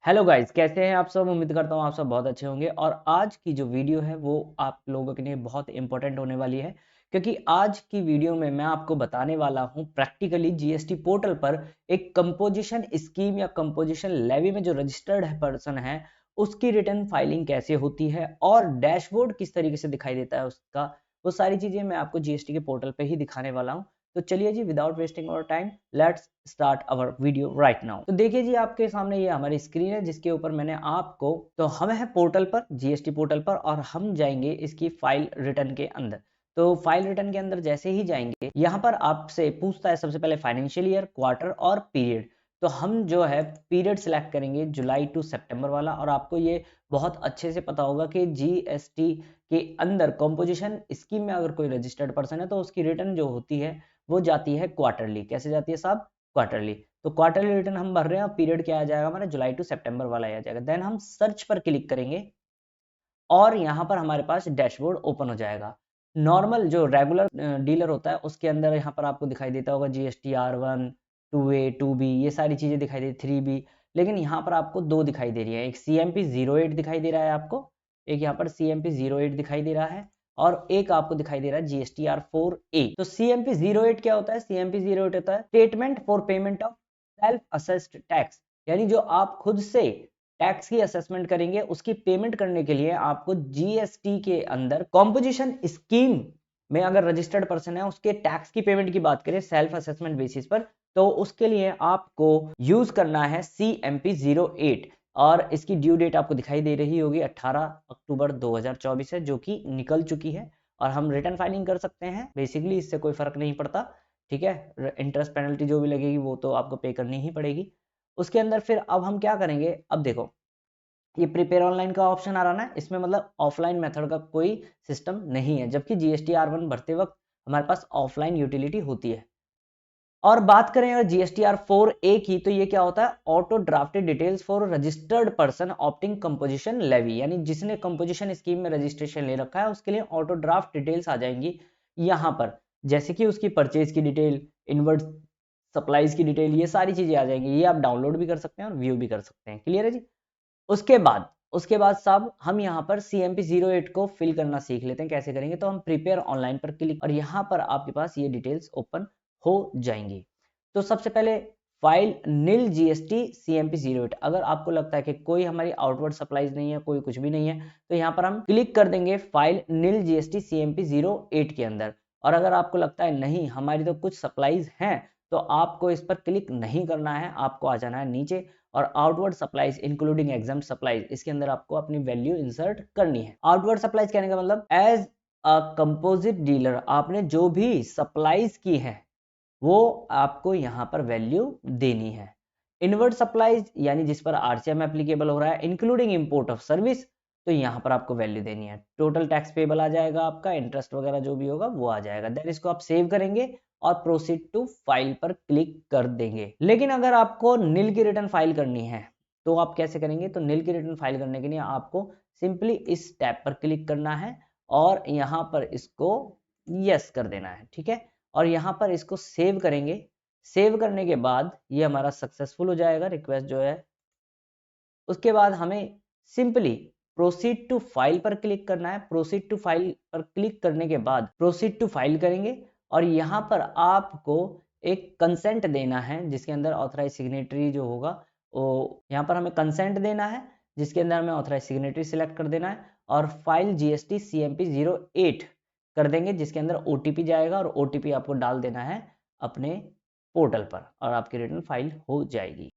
Hello guys, कैसे हैं आप सब। उम्मीद करता हूँ आप सब बहुत अच्छे होंगे। और आज की जो वीडियो है वो आप लोगों के लिए बहुत इंपॉर्टेंट होने वाली है, क्योंकि आज की वीडियो में मैं आपको बताने वाला हूँ प्रैक्टिकली जीएसटी पोर्टल पर एक कंपोजिशन स्कीम या कंपोजिशन लेवी में जो रजिस्टर्ड है पर्सन है उसकी रिटर्न फाइलिंग कैसे होती है और डैशबोर्ड किस तरीके से दिखाई देता है उसका। वो सारी चीजें मैं आपको जीएसटी के पोर्टल पे ही दिखाने वाला हूँ। तो चलिए जी, without wasting our time let's start our video right now. तो देखिए जी, आपके सामने ये हमारी स्क्रीन है जिसके ऊपर मैंने आपको, तो हम है पोर्टल पर, जीएसटी पोर्टल पर, और हम जाएंगे इसकी फाइल रिटर्न के अंदर। तो फाइल रिटर्न के अंदर जैसे ही जाएंगे, यहाँ पर आपसे पूछता है सबसे पहले फाइनेंशियल ईयर, क्वार्टर और पीरियड। तो हम जो है पीरियड सिलेक्ट करेंगे जुलाई टू सितंबर वाला। और आपको ये बहुत अच्छे से पता होगा कि जीएसटी के अंदर कंपोजिशन स्कीम में अगर कोई रजिस्टर्ड पर्सन है तो उसकी रिटर्न जो होती है वो जाती है क्वार्टरली। कैसे जाती है साहब? क्वार्टरली। तो क्वार्टरली रिटर्न हम भर रहे हैं और पीरियड क्या आ जाएगा हमारा? जुलाई टू सितंबर वाला आ जाएगा। देन हम सर्च पर क्लिक करेंगे और यहाँ पर हमारे पास डैशबोर्ड ओपन हो जाएगा। नॉर्मल जो रेगुलर डीलर होता है उसके अंदर यहाँ पर आपको दिखाई देता होगा जीएसटी R1, 2A, 2B, ये सारी चीजें दिखाई दे, 3B। लेकिन यहाँ पर आपको दो दिखाई दे रही है, एक CMP 08 दिखाई दे रहा है आपको, एक यहाँ पर CMP 08 दिखाई दे रहा है, और एक आपको दिखाई दे रहा है GSTR4A। तो CMP 08 क्या होता है? CMP 08 होता है statement for payment of self assessed tax, यानी जो आप खुद से टैक्स की असेसमेंट करेंगे उसकी पेमेंट करने के लिए आपको जीएसटी के अंदर कॉम्पोजिशन स्कीम में अगर रजिस्टर्ड पर्सन है उसके टैक्स की पेमेंट की बात करें सेल्फ असेसमेंट बेसिस पर, तो उसके लिए आपको यूज करना है CMP 08। और इसकी ड्यू डेट आपको दिखाई दे रही होगी 18 अक्टूबर 2024 है, जो कि निकल चुकी है। और हम रिटर्न फाइलिंग कर सकते हैं, बेसिकली इससे कोई फर्क नहीं पड़ता। ठीक है, इंटरेस्ट पेनल्टी जो भी लगेगी वो तो आपको पे करनी ही पड़ेगी। उसके अंदर फिर अब हम क्या करेंगे, अब देखो ये प्रिपेयर ऑनलाइन का ऑप्शन आ रहा ना, इसमें मतलब ऑफलाइन मेथड का कोई सिस्टम नहीं है, जबकि GSTR1 भरते वक्त हमारे पास ऑफलाइन यूटिलिटी होती है। और बात करें अगर GSTR4A की, तो ये क्या होता है? Auto drafted details for registered person opting composition levy, यानी जिसने कंपोजिशन स्कीम में रजिस्ट्रेशन ले रखा है उसके लिए ऑटो ड्राफ्ट डिटेल्स आ जाएंगी यहाँ पर, जैसे कि उसकी परचेज की डिटेल, इनवर्ट सप्लाईज की डिटेल, ये सारी चीजें आ जाएंगी। ये आप डाउनलोड भी कर सकते हैं और व्यू भी कर सकते हैं। क्लियर है जी? उसके बाद साहब हम यहाँ पर CMP 08 को फिल करना सीख लेते हैं। कैसे करेंगे? तो हम प्रिपेयर ऑनलाइन पर क्लिक, और यहाँ पर आपके पास ये डिटेल्स ओपन हो जाएंगी। तो सबसे पहले फाइल नील GST CMP 08, अगर आपको लगता है कि कोई हमारी आउटवर्ड सप्लाईज नहीं है, कोई कुछ भी नहीं है, तो यहाँ पर हम क्लिक कर देंगे फाइल नील GST CMP 08 के अंदर। और अगर आपको लगता है नहीं हमारी तो कुछ सप्लाईज हैं, तो आपको इस पर क्लिक नहीं करना है, आपको आ जाना है नीचे और outward supplies including exam supplies, इसके अंदर आपको अपनी वैल्यू इंसर्ट करनी है। आउटवर्ड सप्लाईज कहने का मतलब एज अ कंपोजिट डीलर आपने जो भी सप्लाईज की है वो आपको यहाँ पर वैल्यू देनी है। इनवर्ट सप्लाईज यानी जिस पर RCM एप्लीकेबल हो रहा है इंक्लूडिंग इंपोर्ट ऑफ सर्विस, तो यहाँ पर आपको वैल्यू देनी है। टोटल टैक्स पेबल आ जाएगा, आपका इंटरेस्ट वगैरह जो भी होगा वो आ जाएगा। देन इसको आप सेव करेंगे और प्रोसीड टू फाइल पर क्लिक कर देंगे। लेकिन अगर आपको नील की रिटर्न फाइल करनी है तो आप कैसे करेंगे? तो नील की रिटर्न फाइल करने के लिए आपको सिंपली इस टैब पर क्लिक करना है और यहाँ पर इसको यस कर देना है। ठीक है, और यहाँ पर इसको सेव करेंगे। सेव करने के बाद ये हमारा सक्सेसफुल हो जाएगा रिक्वेस्ट जो है। उसके बाद हमें सिंपली प्रोसीड टू फाइल पर क्लिक करना है। प्रोसीड टू फाइल पर क्लिक करने के बाद प्रोसीड टू फाइल करेंगे और यहाँ पर आपको एक कंसेंट देना है जिसके अंदर ऑथराइज सिग्नेटरी जो होगा वो यहाँ पर हमें कंसेंट देना है, जिसके अंदर हमें ऑथराइज सिग्नेटरी सिलेक्ट कर देना है और फाइल GST CMP 08 कर देंगे, जिसके अंदर OTP जाएगा और OTP आपको डाल देना है अपने पोर्टल पर और आपकी रिटर्न फाइल हो जाएगी।